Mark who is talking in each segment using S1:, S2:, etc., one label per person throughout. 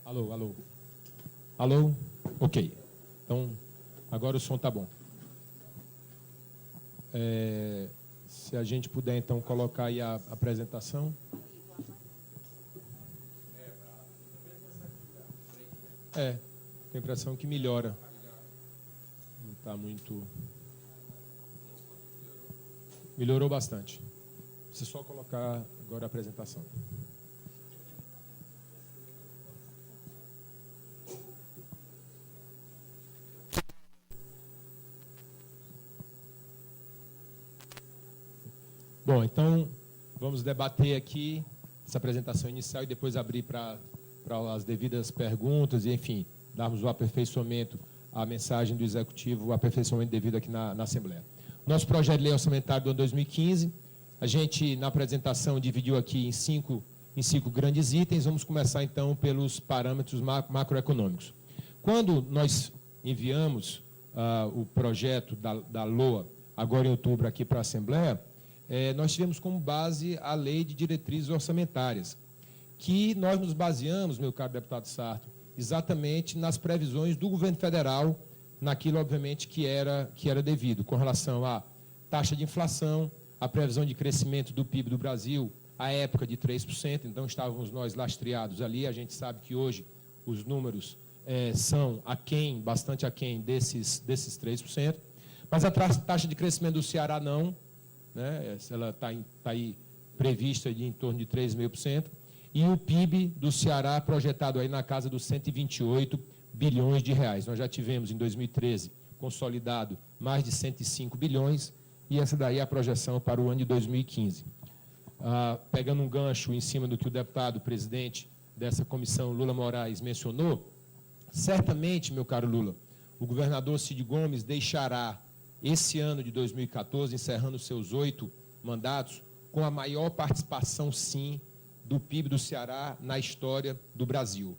S1: Alô, alô. Alô? Ok. Então, agora o som está bom. Se a gente puder, então, colocar aí a apresentação. Tenho a impressão que melhora. Não está muito... Melhorou bastante. Você só colocar agora a apresentação. Bom, então, vamos debater aqui essa apresentação inicial e depois abrir para as devidas perguntas e, enfim, darmos o aperfeiçoamento à mensagem do Executivo, o aperfeiçoamento devido aqui na Assembleia. Nosso projeto de lei orçamentário do ano 2015, a gente, na apresentação, dividiu aqui em cinco grandes itens. Vamos começar, então, pelos parâmetros macroeconômicos. Quando nós enviamos o projeto da LOA, agora em outubro, aqui para a Assembleia, nós tivemos como base a Lei de Diretrizes Orçamentárias, que nós nos baseamos, meu caro deputado Sarto, exatamente nas previsões do governo federal, naquilo, obviamente, que era devido, com relação à taxa de inflação, a previsão de crescimento do PIB do Brasil, à época de 3%, então estávamos nós lastreados ali. A gente sabe que hoje os números são aquém, bastante aquém desses 3%, mas a taxa de crescimento do Ceará não, né? Ela está aí prevista de em torno de 3,5%, e o PIB do Ceará projetado aí na casa dos 128 bilhões de reais. Nós já tivemos em 2013 consolidado mais de 105 bilhões, e essa daí é a projeção para o ano de 2015. Pegando um gancho em cima do que o deputado presidente dessa comissão, Lula Moraes, mencionou, certamente, meu caro Lula, o governador Cid Gomes deixará esse ano de 2014, encerrando seus 8 mandatos, com a maior participação, sim, do PIB do Ceará na história do Brasil.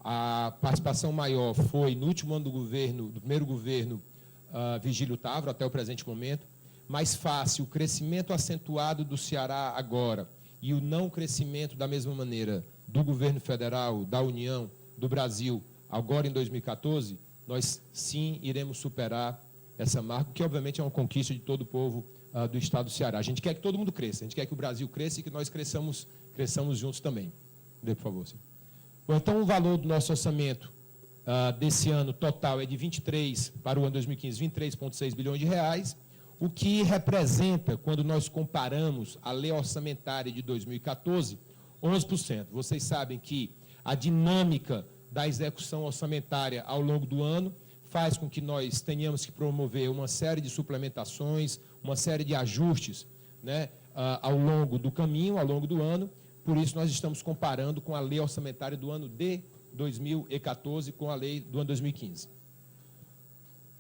S1: A participação maior foi no último ano do primeiro governo Vigílio Távora, até o presente momento. Mais fácil, o crescimento acentuado do Ceará agora e o não crescimento da mesma maneira do governo federal, da União, do Brasil, agora em 2014, nós sim iremos superar essa marca, que obviamente é uma conquista de todo o povo do estado do Ceará. A gente quer que todo mundo cresça, a gente quer que o Brasil cresça e que nós cresçamos juntos também. Dê, por favor, senhor. Bom, então, o valor do nosso orçamento desse ano total é de 23, para o ano 2015, 23,6 bilhões de reais, o que representa, quando nós comparamos a lei orçamentária de 2014, 11%. Vocês sabem que a dinâmica da execução orçamentária ao longo do ano faz com que nós tenhamos que promover uma série de suplementações, uma série de ajustes, né, ao longo do caminho, ao longo do ano. Por isso, nós estamos comparando com a lei orçamentária do ano de 2014 com a lei do ano 2015.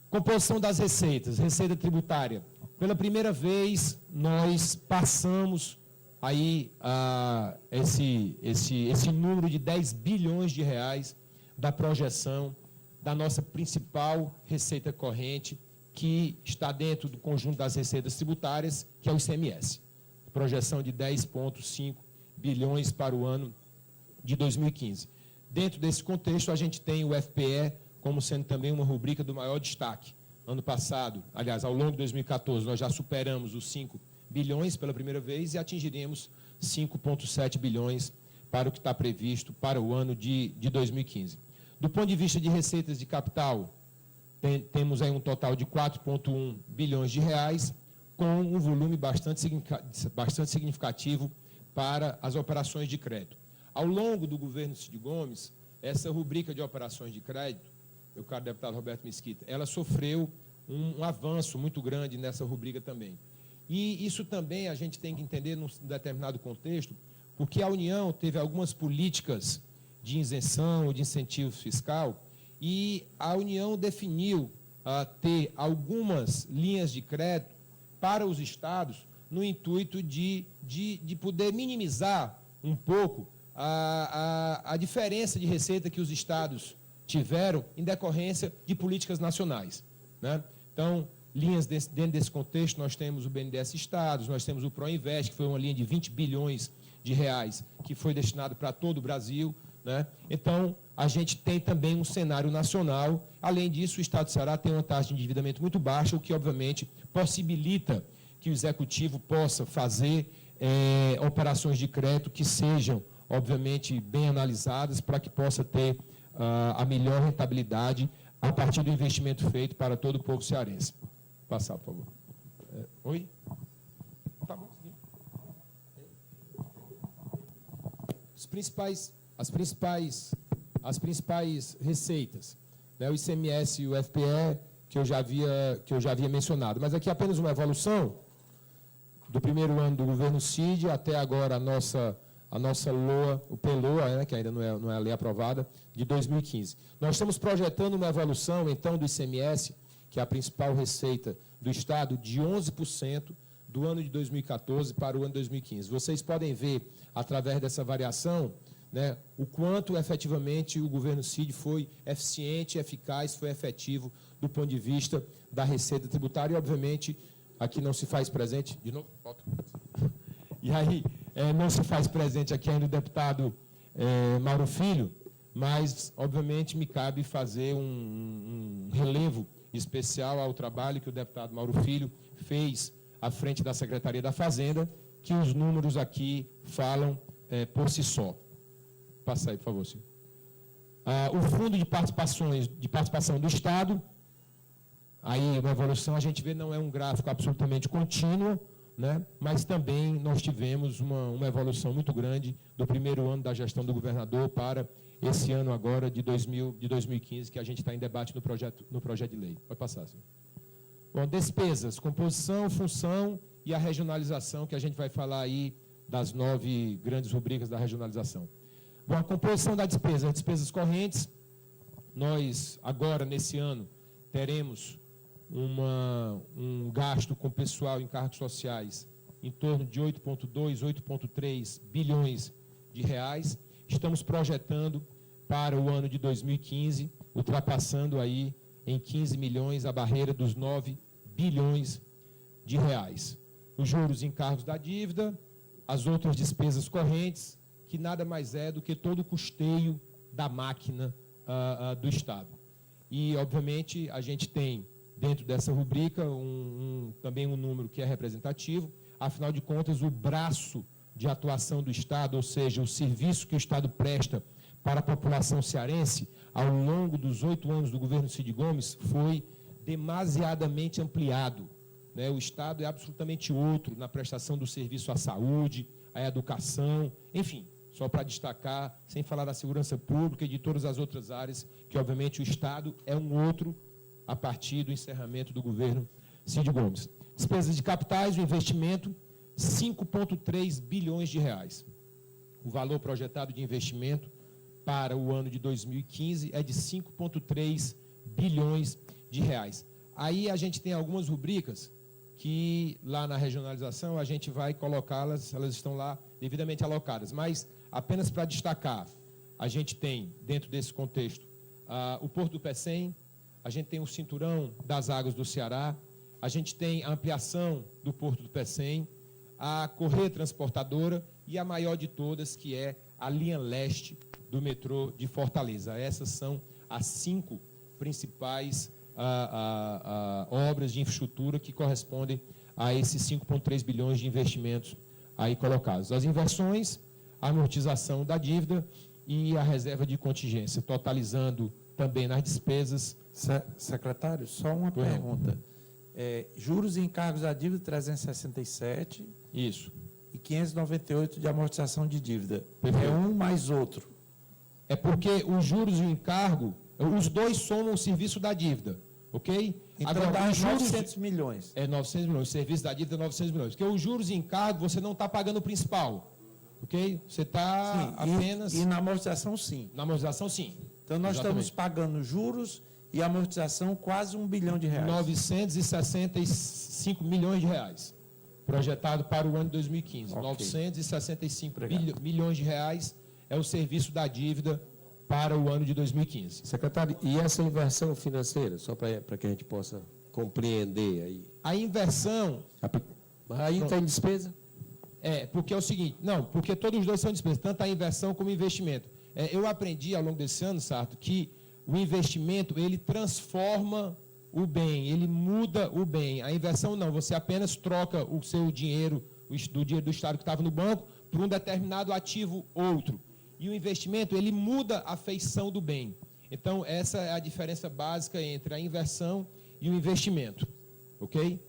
S1: Composição das receitas, receita tributária. Pela primeira vez, nós passamos aí esse número de 10 bilhões de reais da projeção da nossa principal receita corrente, que está dentro do conjunto das receitas tributárias, que é o ICMS. Projeção de 10,5 bilhões para o ano de 2015. Dentro desse contexto, a gente tem o FPE como sendo também uma rubrica do maior destaque. Ano passado, aliás, ao longo de 2014, nós já superamos os 5 bilhões pela primeira vez e atingiremos 5,7 bilhões para o que está previsto para o ano de 2015. Do ponto de vista de receitas de capital, temos aí um total de 4,1 bilhões de reais, com um volume bastante significativo para as operações de crédito. Ao longo do governo Cid Gomes, essa rubrica de operações de crédito, meu caro deputado Roberto Mesquita, ela sofreu um avanço muito grande nessa rubrica também. E isso também a gente tem que entender num determinado contexto, porque a União teve algumas políticas de isenção ou de incentivo fiscal, e a União definiu ter algumas linhas de crédito para os estados no intuito de poder minimizar um pouco a diferença de receita que os estados tiveram em decorrência de políticas nacionais, né? Então, dentro desse contexto, nós temos o BNDES Estados, nós temos o ProInvest, que foi uma linha de 20 bilhões de reais, que foi destinado para todo o Brasil, né? Então, a gente tem também um cenário nacional. Além disso, o Estado do Ceará tem uma taxa de endividamento muito baixa, o que, obviamente, possibilita que o Executivo possa fazer operações de crédito que sejam, obviamente, bem analisadas para que possa ter a melhor rentabilidade a partir do investimento feito para todo o povo cearense. Passar, por favor. Oi? Tá bom. As principais receitas, né, o ICMS e o FPE, que eu já havia mencionado. Mas aqui apenas uma evolução do primeiro ano do governo Cid até agora a nossa LOA, o PLOA, né, que ainda não é a lei aprovada, de 2015. Nós estamos projetando uma evolução, então, do ICMS, que é a principal receita do Estado, de 11% do ano de 2014 para o ano de 2015. Vocês podem ver, através dessa variação, né, o quanto efetivamente o governo Cid foi eficiente, eficaz, foi efetivo do ponto de vista da receita tributária. E, obviamente, aqui não se faz presente... De novo? Volta. E aí, não se faz presente aqui ainda o deputado Mauro Filho, mas, obviamente, me cabe fazer um relevo especial ao trabalho que o deputado Mauro Filho fez à frente da Secretaria da Fazenda, que os números aqui falam por si só. Passa aí, por favor, senhor. O Fundo de Participação do Estado, aí uma evolução, a gente vê, não é um gráfico absolutamente contínuo, né? Mas também nós tivemos uma evolução muito grande do primeiro ano da gestão do governador para esse ano agora de 2015, que a gente está em debate no projeto de lei. Pode passar, senhor. Bom, despesas, composição, função e a regionalização, que a gente vai falar aí das 9 grandes rubricas da regionalização. Bom, a composição da despesa, as despesas correntes, nós agora, nesse ano, teremos um gasto com pessoal em cargos sociais em torno de 8,2, 8,3 bilhões de reais. Estamos projetando para o ano de 2015, ultrapassando aí em 15 milhões a barreira dos 9 bilhões de reais. Os juros em encargos da dívida, as outras despesas correntes, que nada mais é do que todo o custeio da máquina do Estado. E, obviamente, a gente tem, dentro dessa rubrica, também um número que é representativo. Afinal de contas, o braço de atuação do Estado, ou seja, o serviço que o Estado presta para a população cearense, ao longo dos 8 anos do governo Cid Gomes, foi demasiadamente ampliado, né? O Estado é absolutamente outro na prestação do serviço à saúde, à educação, enfim, só para destacar, sem falar da segurança pública e de todas as outras áreas, que obviamente o Estado é um outro a partir do encerramento do governo Cid Gomes. Despesas de capitais, o investimento, 5,3 bilhões de reais. O valor projetado de investimento para o ano de 2015 é de 5,3 bilhões de reais. Aí a gente tem algumas rubricas que lá na regionalização a gente vai colocá-las, elas estão lá devidamente alocadas, mas apenas para destacar, a gente tem, dentro desse contexto, o Porto do Pecém, a gente tem o Cinturão das Águas do Ceará, a gente tem a ampliação do Porto do Pecém, a Correia Transportadora e a maior de todas, que é a linha leste do metrô de Fortaleza. Essas são as 5 principais obras de infraestrutura que correspondem a esses 5,3 bilhões de investimentos aí colocados. As inversões, a amortização da dívida e a reserva de contingência, totalizando também nas despesas.
S2: Secretário, só uma pergunta. Juros e encargos da dívida 367.
S1: Isso.
S2: E 598 de amortização de dívida.
S1: Perfeito.
S2: É um mais outro.
S1: É porque os juros e o encargo, os dois somam o serviço da dívida, ok?
S2: Então
S1: agora,
S2: dá
S1: os juros,
S2: 900 milhões.
S1: 900 milhões. O serviço da dívida é 900 milhões. Porque os juros e encargo, você não está pagando o principal, ok? Você está apenas...
S2: E na amortização, sim.
S1: Na amortização, sim.
S2: Então nós
S1: Exatamente.
S2: estamos pagando juros e amortização quase R$1 bilhão.
S1: 965 milhões de reais. Projetado para o ano de 2015.
S2: Okay.
S1: 965 milhões de reais é o serviço da dívida para o ano de 2015.
S3: Secretário, e essa inversão financeira, só para que a gente possa compreender aí?
S1: A inversão...
S3: Aí está em despesa?
S1: Porque é o seguinte, não, porque todos os dois são despesas, tanto a inversão como o investimento. Eu aprendi ao longo desse ano, Sarto, que o investimento, ele transforma o bem, ele muda o bem. A inversão não, você apenas troca o seu dinheiro, do dinheiro do Estado que estava no banco, por um determinado ativo outro. E o investimento, ele muda a feição do bem. Então, essa é a diferença básica entre a inversão e o investimento. Ok?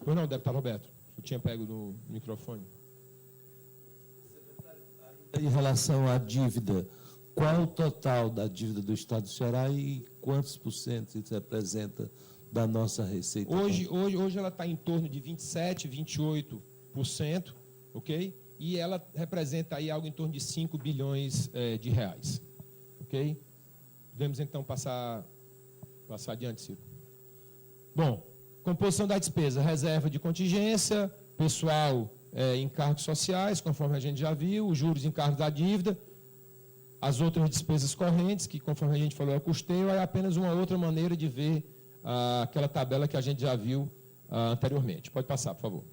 S1: Pois não, deputado Roberto, eu tinha pego no microfone.
S4: Em relação à dívida, qual o total da dívida do Estado do Ceará e quantos por cento isso representa da nossa receita?
S1: Hoje ela está em torno de 27%, 28%, ok? E ela representa aí algo em torno de 5 bilhões de reais, ok? Podemos então passar adiante, Ciro. Bom, composição da despesa, reserva de contingência, pessoal, encargos sociais, conforme a gente já viu, os juros e encargos da dívida, as outras despesas correntes, que conforme a gente falou é custeio, é apenas uma outra maneira de ver aquela tabela que a gente já viu anteriormente. Pode passar, por favor.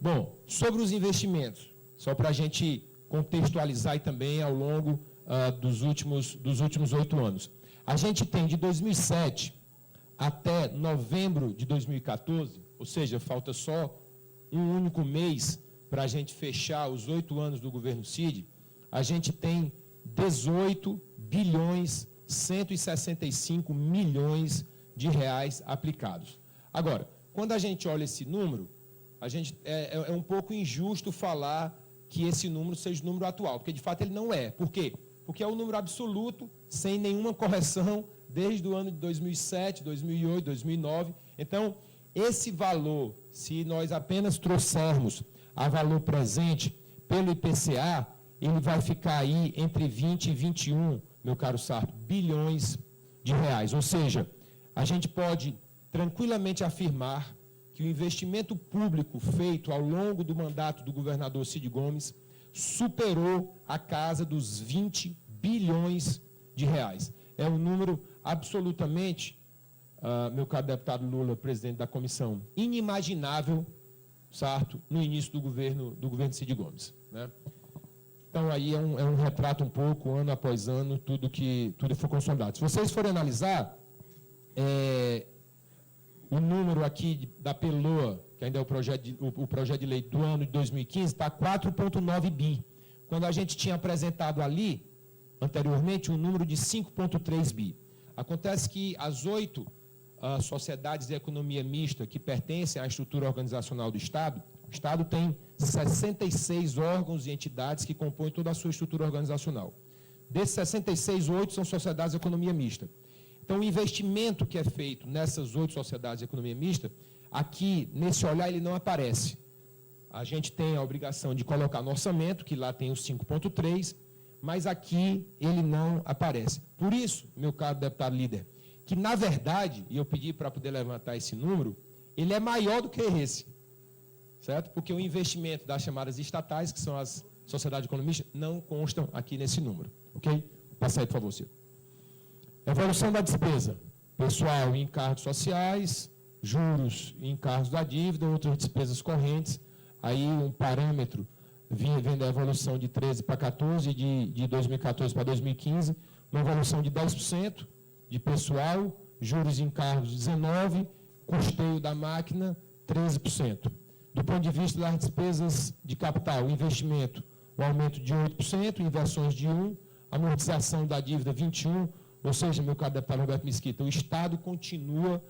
S1: Bom, sobre os investimentos, só para a gente contextualizar e também ao longo dos últimos 8 anos. A gente tem de 2007 até novembro de 2014, ou seja, falta só um único mês para a gente fechar os 8 anos do governo Cid, a gente tem 18 bilhões 165 milhões de reais aplicados. Agora, quando a gente olha esse número, é um pouco injusto falar que esse número seja o número atual, porque de fato ele não é. Por quê? Porque é um número absoluto, sem nenhuma correção, desde o ano de 2007, 2008, 2009. Então, esse valor, se nós apenas trouxermos a valor presente pelo IPCA, ele vai ficar aí entre 20 e 21, meu caro Sarto, bilhões de reais. Ou seja, a gente pode tranquilamente afirmar que o investimento público feito ao longo do mandato do governador Cid Gomes superou a casa dos 20 bilhões de reais. É um número absolutamente, meu caro deputado Lula, presidente da comissão, inimaginável, Sarto, no início do governo Cid Gomes, né? Então, aí é um retrato um pouco, ano após ano, tudo foi consolidado. Se vocês forem analisar, o número aqui da PELOA, que ainda é o projeto de lei do ano de 2015, está 4,9 bi. Quando a gente tinha apresentado ali, anteriormente, um número de 5,3 bi. Acontece que as 8 sociedades de economia mista que pertencem à estrutura organizacional do Estado, o Estado tem 66 órgãos e entidades que compõem toda a sua estrutura organizacional. Desses 66, 8 são sociedades de economia mista. Então, o investimento que é feito nessas 8 sociedades de economia mista, aqui, nesse olhar, ele não aparece. A gente tem a obrigação de colocar no orçamento, que lá tem os 5,3, mas aqui ele não aparece. Por isso, meu caro deputado líder, que na verdade, e eu pedi para poder levantar esse número, ele é maior do que esse, certo? Porque o investimento das chamadas estatais, que são as sociedades economistas, não constam aqui nesse número, ok? Passa aí, por favor, Ciro. Evolução da despesa, pessoal e encargos sociais, juros e encargos da dívida, outras despesas correntes, aí um parâmetro vem da evolução de 13 para 14, de 2014 para 2015, uma evolução de 10% de pessoal, juros e encargos 19%, custeio da máquina 13%. Do ponto de vista das despesas de capital, investimento, o aumento de 8%, inversões de 1%, amortização da dívida 21%, ou seja, meu caro deputado Roberto Mesquita, o Estado continua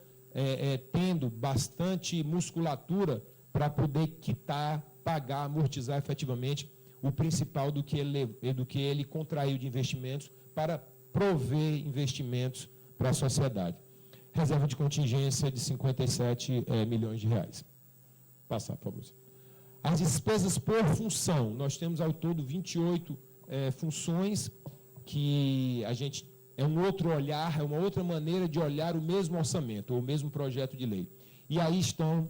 S1: tendo bastante musculatura para poder quitar, pagar, amortizar efetivamente o principal do que ele contraiu de investimentos para prover investimentos para a sociedade. Reserva de contingência de 57 milhões de reais. Passar, por favor. As despesas por função, nós temos ao todo 28 funções que a gente... É um outro olhar, é uma outra maneira de olhar o mesmo orçamento, ou o mesmo projeto de lei. E aí estão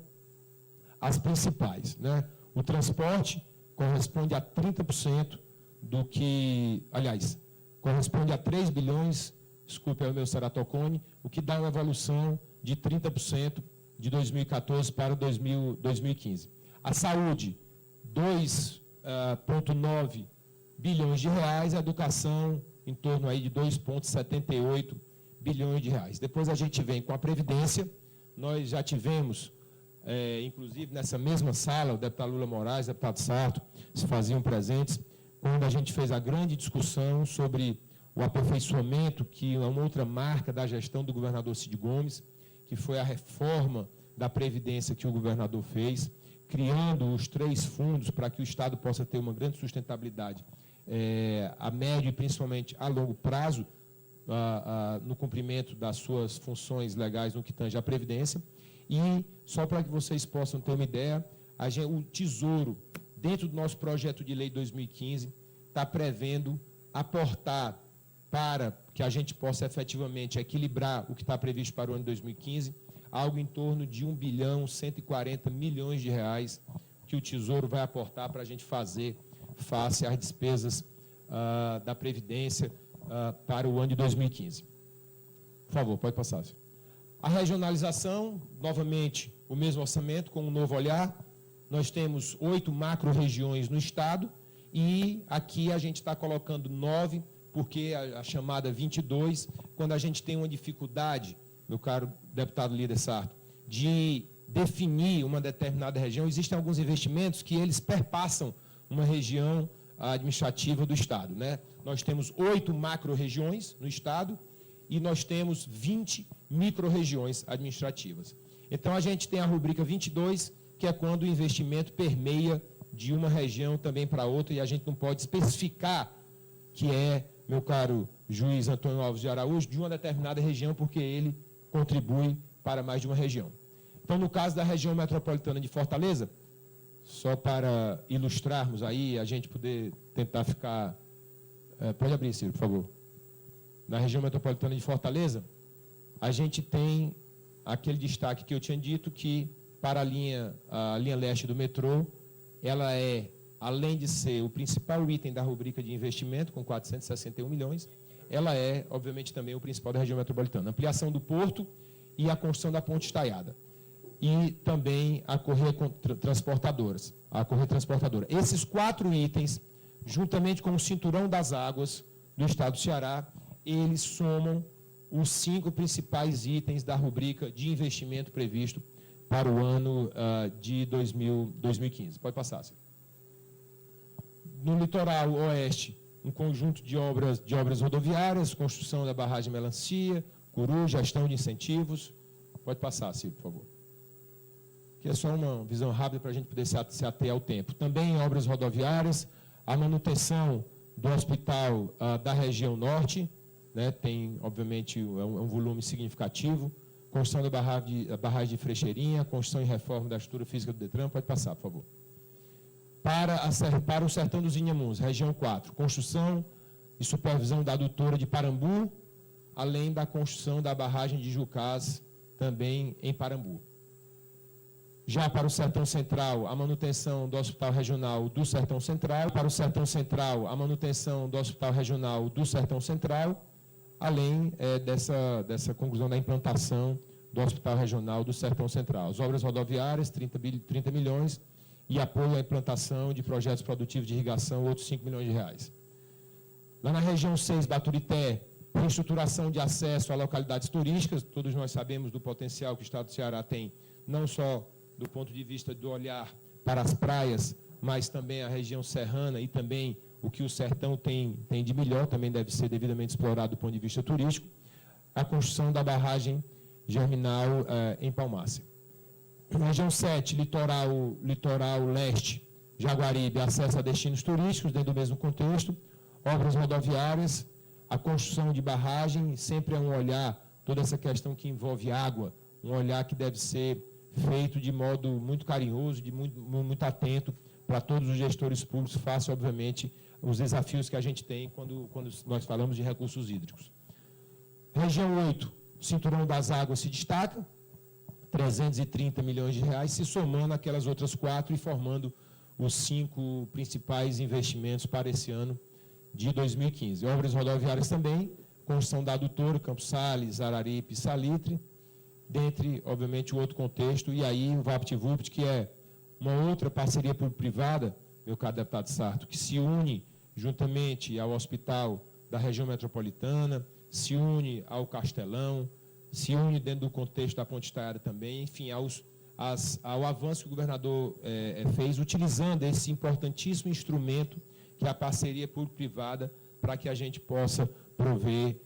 S1: as principais, né? O transporte corresponde a 30% do que... Aliás, corresponde a 3 bilhões, desculpe, é o meu ceratocone, o que dá uma evolução de 30% de 2014 para 2015. A saúde, 2,9 bilhões de reais, a educação em torno aí de 2,78 bilhões de reais. Depois a gente vem com a Previdência, nós já tivemos, inclusive nessa mesma sala, o deputado Lula Moraes, o deputado Sarto, se faziam presentes, quando a gente fez a grande discussão sobre o aperfeiçoamento, que é uma outra marca da gestão do governador Cid Gomes, que foi a reforma da Previdência que o governador fez, criando os 3 fundos para que o Estado possa ter uma grande sustentabilidade a médio e principalmente a longo prazo, no cumprimento das suas funções legais no que tange à Previdência. E, só para que vocês possam ter uma ideia, o Tesouro, dentro do nosso projeto de lei 2015, está prevendo aportar para que a gente possa efetivamente equilibrar o que está previsto para o ano de 2015, algo em torno de 1 bilhão 140 milhões de reais que o Tesouro vai aportar para a gente fazer face às despesas da Previdência para o ano de 2015. Por favor, pode passar, senhor. A regionalização, novamente, o mesmo orçamento, com um novo olhar. Nós temos 8 macro-regiões no Estado e aqui a gente está colocando 9, porque a chamada 22, quando a gente tem uma dificuldade, meu caro deputado líder Sarto, de definir uma determinada região, existem alguns investimentos que eles perpassam uma região administrativa do Estado, né? Nós temos 8 macro-regiões no Estado e nós temos 20 micro-regiões administrativas. Então, a gente tem a rubrica 22, que é quando o investimento permeia de uma região também para outra, e a gente não pode especificar que é, meu caro juiz Antônio Alves de Araújo, de uma determinada região, porque ele contribui para mais de uma região. Então, no caso da região metropolitana de Fortaleza, só para ilustrarmos aí, a gente poder tentar ficar... pode abrir, Ciro, por favor. Na região metropolitana de Fortaleza, a gente tem aquele destaque que eu tinha dito, que para a linha leste do metrô, ela é, além de ser o principal item da rubrica de investimento, com 461 milhões, ela é, obviamente, também o principal da região metropolitana. Ampliação do porto e a construção da ponte estaiada. E também a correia transportadora. Esses 4 itens, juntamente com o cinturão das águas do Estado do Ceará, eles somam os 5 principais itens da rubrica de investimento previsto para o ano de 2015. Pode passar, senhor. No litoral oeste, um conjunto de obras rodoviárias, construção da barragem Melancia, Curu, gestão de incentivos. Pode passar, Silvio, por favor. Aqui é só uma visão rápida para a gente poder se ater ao tempo. Também em obras rodoviárias, a manutenção do hospital da região norte, né, tem, obviamente, um volume significativo. Construção da barragem de Frecheirinha, construção e reforma da estrutura física do Detran. Pode passar, por favor. Para o Sertão dos Inhamuns, região 4, construção e supervisão da adutora de Parambu, além da construção da barragem de Jucás, também em Parambu. Já para o Sertão Central, a manutenção do Hospital Regional do Sertão Central. Para o Sertão Central, a manutenção do Hospital Regional do Sertão Central, além dessa conclusão da implantação do Hospital Regional do Sertão Central. As obras rodoviárias, 30 milhões, e apoio à implantação de projetos produtivos de irrigação, outros 5 milhões de reais. Lá na região 6, Baturité, reestruturação de acesso a localidades turísticas. Todos nós sabemos do potencial que o Estado do Ceará tem, não só do ponto de vista do olhar para as praias, mas também a região serrana e também o que o sertão tem de melhor, também deve ser devidamente explorado do ponto de vista turístico. A construção da barragem germinal em Palmácia. Região 7, litoral leste, Jaguaribe, acesso a destinos turísticos, dentro do mesmo contexto. Obras rodoviárias, a construção de barragem, sempre é um olhar, toda essa questão que envolve água, um olhar que deve ser feito de modo muito carinhoso, de muito atento, para todos os gestores públicos, face, obviamente, os desafios que a gente tem quando nós falamos de recursos hídricos. Região 8, Cinturão das Águas se destaca, 330 milhões de reais, se somando aquelas outras 4 e formando os 5 principais investimentos para esse ano de 2015. Obras rodoviárias também, construção da adutora, Campos Sales, Araripe e Salitre, dentre, obviamente, o outro contexto, e aí o VaptVupt, que é uma outra parceria público-privada, meu caro deputado Sarto, que se une juntamente ao Hospital da Região Metropolitana, se une ao Castelão, se une dentro do contexto da Ponte Estaiada também, enfim, ao avanço que o governador fez, utilizando esse importantíssimo instrumento que é a parceria público-privada, para que a gente possa prover